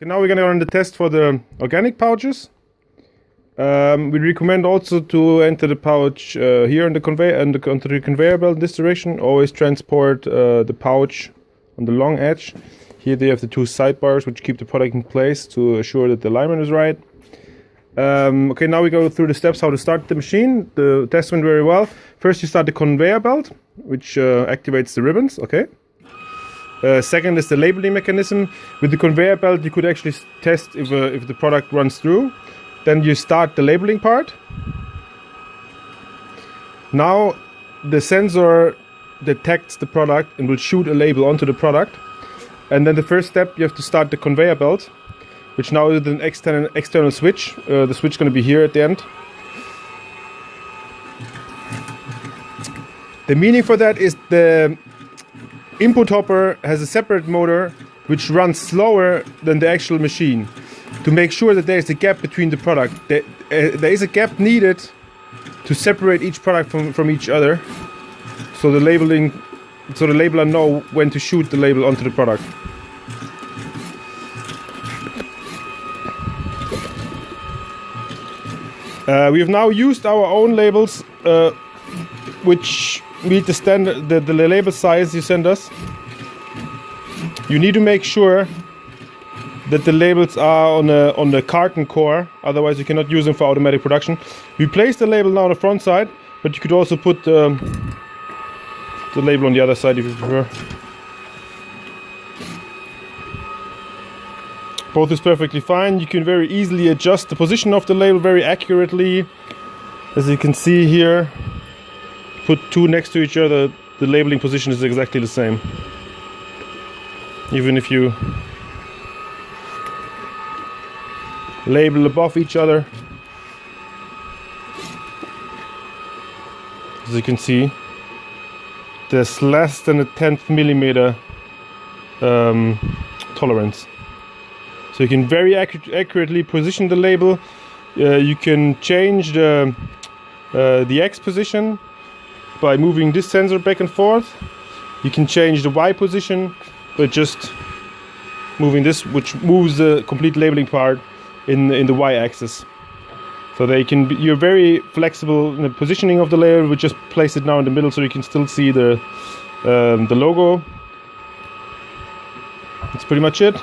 Okay, now we're gonna run the test for the organic pouches. We recommend also to enter the pouch here on the conveyor and onto the conveyor belt in this direction. Always transport the pouch on the long edge. Here they have the two sidebars which keep the product in place to assure that the alignment is right. Okay, now we go through the steps how to start the machine. The test went very well. First you start the conveyor belt, which activates the ribbons. Okay. Second is the labeling mechanism. With the conveyor belt you could actually test if the product runs through. Then you start the labeling part. Now the sensor detects the product and will shoot a label onto the product. And then the first step, you have to start the conveyor belt, which now is an external switch. The switch is going to be here at the end. The meaning for that is the input hopper has a separate motor which runs slower than the actual machine to make sure that there is a gap between the product. There is a gap needed to separate each product from each other, so the labeler know when to shoot the label onto the product. We have now used our own labels, which meet the standard, the label size you send us. You need to make sure that the labels are on the carton core, otherwise you cannot use them for automatic production. We place the label now on the front side, but you could also put the label on the other side if you prefer. Both is perfectly fine. You can very easily adjust the position of the label very accurately. As you can see here, put two next to each other, the labeling position is exactly the same. Even if you label above each other, as you can see, there's less than a 10th millimeter tolerance. So you can very accurately position the label. You can change the X position by moving this sensor back and forth. You can change the Y position by just moving this, which moves the complete labeling part in the Y axis. So you're very flexible in the positioning of the label. We just place it now in the middle so you can still see the logo. That's pretty much it.